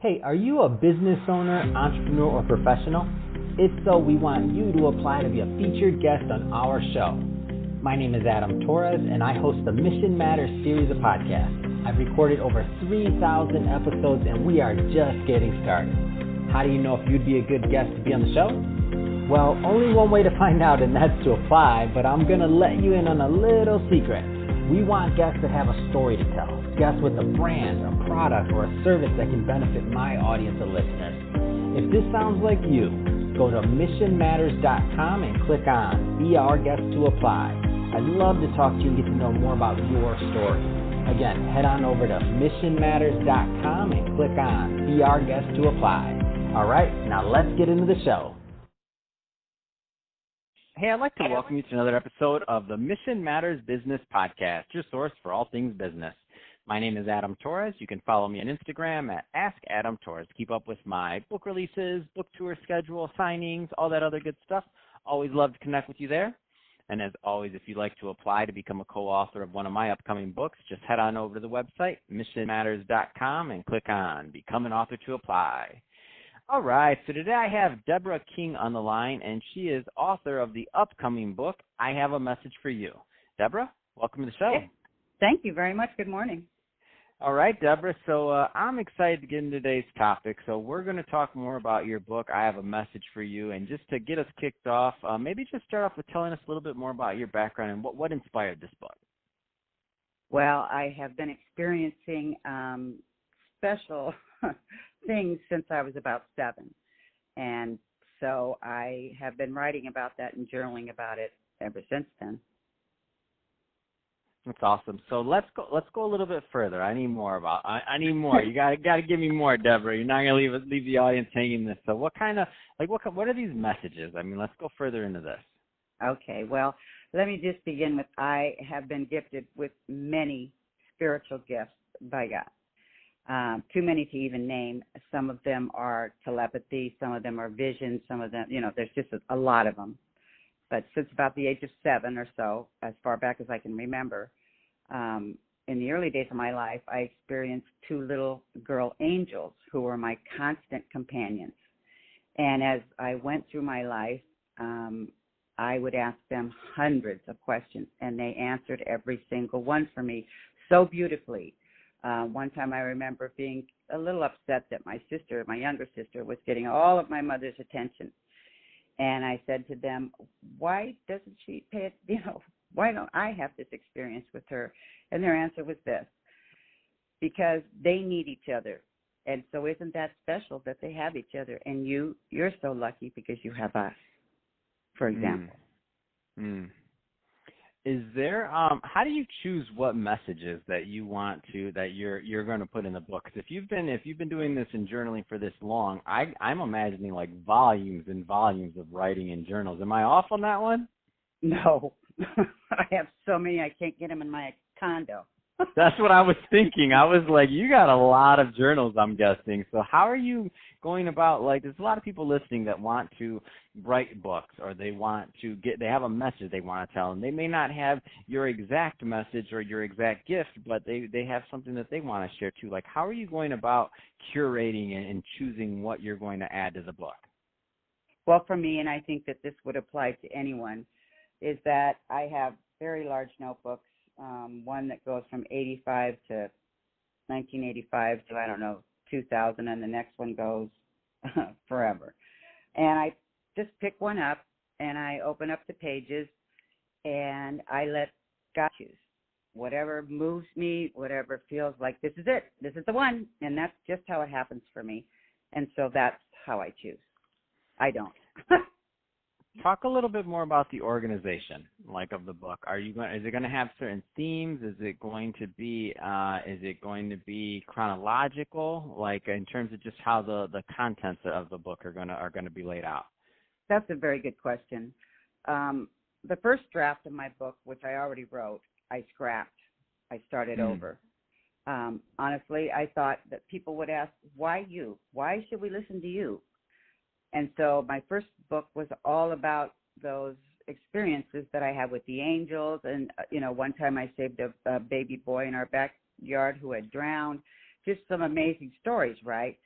Hey, are you a business owner, entrepreneur, or professional? If so, we want you to apply to be a featured guest on our show. My name is Adam Torres, and I host the Mission Matters series of podcasts. I've recorded over 3,000 episodes, and we are just getting started. How do you know if you'd be a good guest to be on the show? Well, only one way to find out, and that's to apply, but I'm going to let you in on a little secret. We want guests that have a story to tell, guests with a brand, a product, or a service that can benefit my audience of listeners. If this sounds like you, go to missionmatters.com and click on Be Our Guest to apply. I'd love to talk to you and get to know more about your story. Again, head on over to missionmatters.com and click on Be Our Guest to apply. All right, now let's get into the show. Hey, I'd like to welcome you to another episode of the Mission Matters Business Podcast, your source for all things business. My name is Adam Torres. You can follow me on Instagram at AskAdamTorres. Keep up with my book releases, book tour schedule, signings, all that other good stuff. Always love to connect with you there. And as always, if you'd like to apply to become a co-author of one of my upcoming books, just head on over to the website, missionmatters.com, and click on Become an Author to apply. All right, so today I have Debra King on the line, and she is author of the upcoming book, I Have a Message for You. Debra, welcome to the show. Thank you very much. Good morning. All right, Debra, so I'm excited to get into today's topic. So we're going to talk more about your book, I Have a Message for You, and just to get us kicked off, maybe just start off with telling us a little bit more about your background and what inspired this book. Well, I have been experiencing special things since I was about 7. And so I have been writing about that and journaling about it ever since then. That's awesome. So let's go a little bit further. I need more. You gotta give me more, Debra. You're not gonna leave the audience hanging this. So what are these messages? I mean, let's go further into this. Okay. Well, let me just begin with I have been gifted with many spiritual gifts by God. Too many to even name. Some of them are telepathy, some of them are vision, some of them, there's just a lot of them. But since about the age of 7 or so, as far back as I can remember, in the early days of my life, I experienced 2 little girl angels who were my constant companions. And as I went through my life, I would ask them hundreds of questions, and they answered every single one for me so beautifully. One time I remember being a little upset that my younger sister, was getting all of my mother's attention. And I said to them, why doesn't she pay it, why don't I have this experience with her? And their answer was this: because they need each other. And so isn't that special that they have each other? And you're so lucky because you have us, for example. Is there how do you choose what messages that you want that you're going to put in the book? Because if you've been doing this in journaling for this long, I'm imagining like volumes and volumes of writing in journals. Am I off on that one? No, I have so many I can't get them in my condo. That's what I was thinking. I was like, you got a lot of journals, I'm guessing. So how are you going about, there's a lot of people listening that want to write books, or they have a message they want to tell, and they may not have your exact message or your exact gift, but they have something that they want to share too. Like, how are you going about curating and choosing what you're going to add to the book? Well, for me, and I think that this would apply to anyone, is that I have very large notebooks. One that goes from 85 to 1985 to, 2000, and the next one goes forever. And I just pick one up, and I open up the pages, and I let God choose. Whatever moves me, whatever feels like this is it, this is the one, and that's just how it happens for me. And so that's how I choose. I don't. Talk a little bit more about the organization, of the book. Is it going to have certain themes? Is it going to be chronological, in terms of just how the contents of the book are going to be laid out? That's a very good question. The first draft of my book, which I already wrote, I scrapped. I started over. Honestly, I thought that people would ask, why you? Why should we listen to you? And so my first book was all about those experiences that I had with the angels. And, one time I saved a baby boy in our backyard who had drowned. Just some amazing stories, right?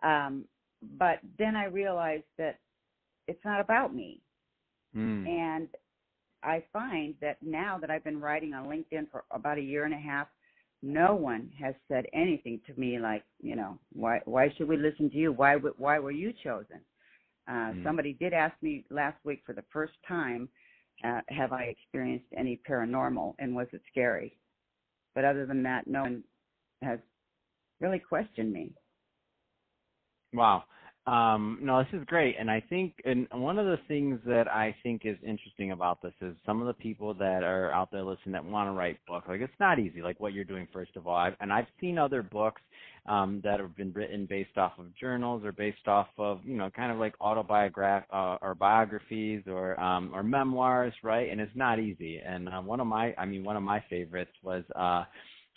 But then I realized that it's not about me. And I find that now that I've been writing on LinkedIn for about a year and a half, no one has said anything to me like, why should we listen to you? Why were you chosen? Somebody did ask me last week for the first time, have I experienced any paranormal and was it scary? But other than that, no one has really questioned me. Wow. No, this is great. And I think, and one of the things that I think is interesting about this is some of the people that are out there listening that want to write books, like it's not easy, like what you're doing, first of all. And I've seen other books that have been written based off of journals or based off of, kind of like or biographies or memoirs, right? And it's not easy. And one of my favorites was,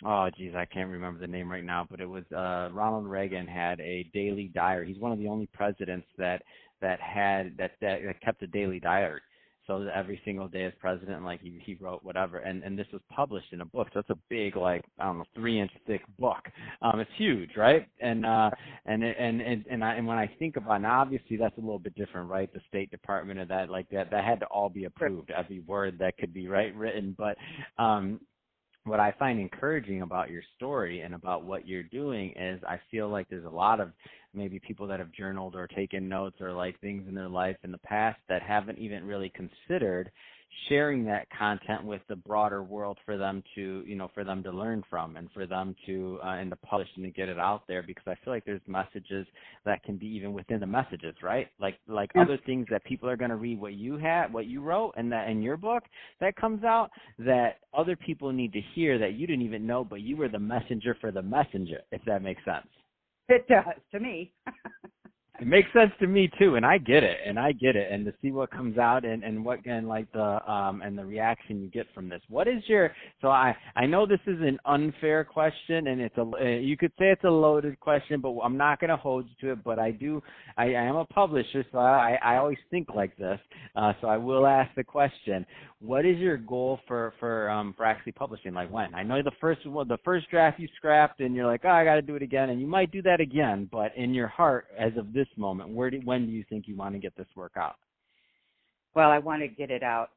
oh, geez, I can't remember the name right now, but it was Ronald Reagan had a daily diary. He's one of the only presidents that kept a daily diary. So every single day as president, like he wrote whatever, and this was published in a book. So it's a big, 3-inch thick book. It's huge, right? And when I think about it, now obviously that's a little bit different, right? The State Department of that had to all be approved, every word that could be written, but. What I find encouraging about your story and about what you're doing is I feel like there's a lot of maybe people that have journaled or taken notes or like things in their life in the past that haven't even really considered sharing that content with the broader world for them to, for them to learn from and for them to, and to publish and to get it out there, because I feel like there's messages that can be even within the messages, right? Like other things that people are going to read what you wrote and that in your book that comes out that other people need to hear that you didn't even know, but you were the messenger for the messenger, if that makes sense. It does to me. It makes sense to me too, and I get it, and to see what comes out and the reaction you get from this. What is so I know this is an unfair question, and you could say it's a loaded question, but I'm not going to hold you to it. But I am a publisher, so I always think like this. So I will ask the question: what is your goal for actually publishing? Like when? I know the first draft you scrapped, and you're like, oh, I got to do it again, and you might do that again. But in your heart, as of this moment, when do you think you want to get this work out? Well, I want to get it out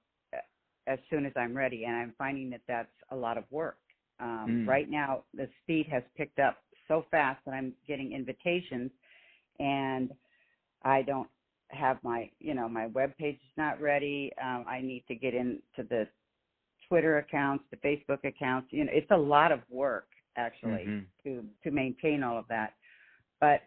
as soon as I'm ready, and I'm finding that that's a lot of work. Right now, the speed has picked up so fast that I'm getting invitations, and I don't have my web page is not ready. I need to get into the Twitter accounts, the Facebook accounts. It's a lot of work actually to maintain all of that. But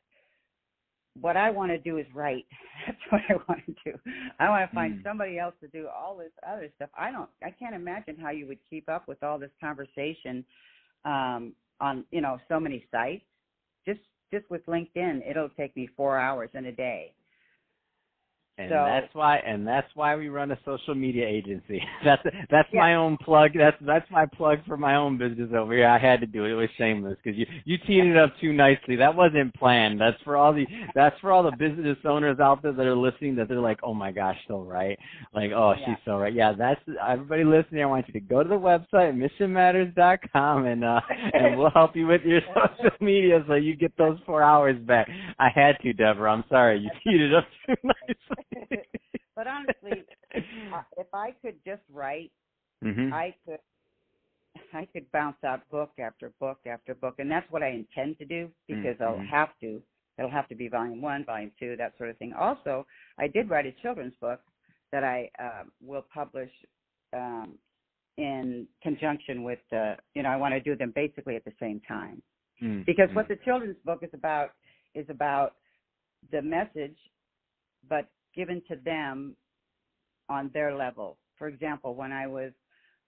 what I want to do is write. That's what I want to do. I want to find somebody else to do all this other stuff. I can't imagine how you would keep up with all this conversation on so many sites. Just with LinkedIn, it'll take me 4 hours in a day. And that's why we run a social media agency. That's my own plug. That's my plug for my own business over here. I had to do it. It was shameless because you teed it up too nicely. That wasn't planned. That's for all the business owners out there that are listening, that they're like, oh my gosh, so right. Like, oh, she's so right. Yeah, that's everybody listening. I want you to go to the website missionmatters.com and we'll help you with your social media so you get those 4 hours back. I had to, Deborah. I'm sorry. You teed it up too nicely. But honestly, if I could just write, I could bounce out book after book after book, and that's what I intend to do because I'll have to. It'll have to be volume 1, volume 2, that sort of thing. Also, I did write a children's book that I will publish in conjunction with I want to do them basically at the same time, because what the children's book is about the message, but given to them on their level. For example, when I was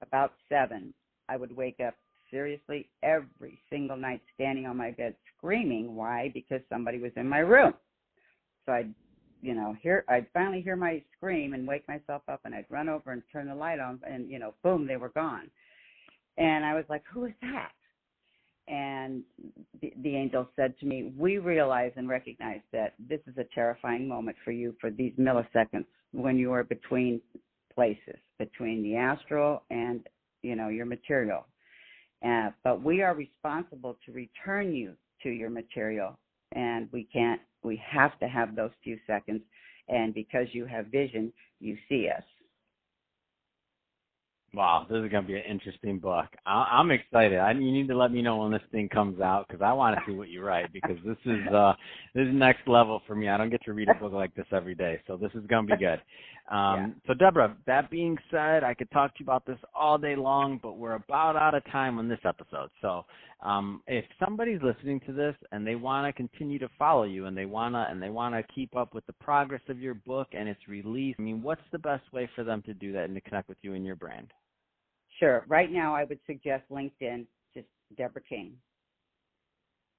about 7, I would wake up seriously every single night standing on my bed screaming. Why? Because somebody was in my room. So I'd finally hear my scream and wake myself up, and I'd run over and turn the light on, and, boom, they were gone. And I was like, who is that? And the angel said to me, we realize and recognize that this is a terrifying moment for you for these milliseconds when you are between places, between the astral and, your material. But we are responsible to return you to your material and we have to have those few seconds. And because you have vision, you see us. Wow, this is going to be an interesting book. I'm excited. You need to let me know when this thing comes out because I want to see what you write because this is next level for me. I don't get to read a book like this every day, so this is going to be good. So, Debra, that being said, I could talk to you about this all day long, but we're about out of time on this episode. So if somebody's listening to this and they want to continue to follow you and they want to keep up with the progress of your book and its release, I mean, what's the best way for them to do that and to connect with you and your brand? Sure. Right now, I would suggest LinkedIn, just Debra King.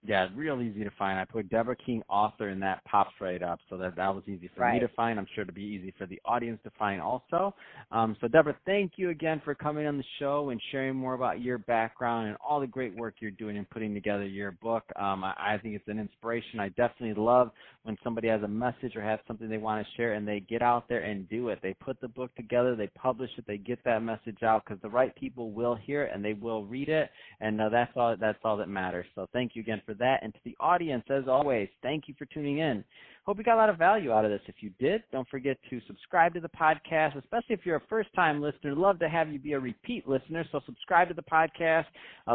Yeah, real easy to find. I put Debra King author and that pops right up. So that was easy for me to find. I'm sure it'll be easy for the audience to find also. So Debra, thank you again for coming on the show and sharing more about your background and all the great work you're doing in putting together your book. I think it's an inspiration. I definitely love when somebody has a message or has something they want to share and they get out there and do it. They put the book together, they publish it, they get that message out because the right people will hear it and they will read it. And that's all that matters. So thank you again for that. And to the audience, as always, thank you for tuning in. Hope you got a lot of value out of this. If you did, don't forget to subscribe to the podcast, especially if you're a first-time listener. Love to have you be a repeat listener, so subscribe to the podcast.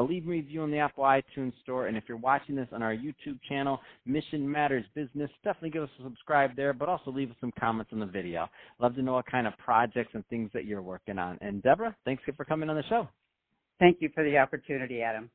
Leave a review in the Apple iTunes store. And if you're watching this on our YouTube channel, Mission Matters Business, definitely give us a subscribe there, but also leave us some comments on the video. Love to know what kind of projects and things that you're working on. And Debra, thanks for coming on the show. Thank you for the opportunity, Adam.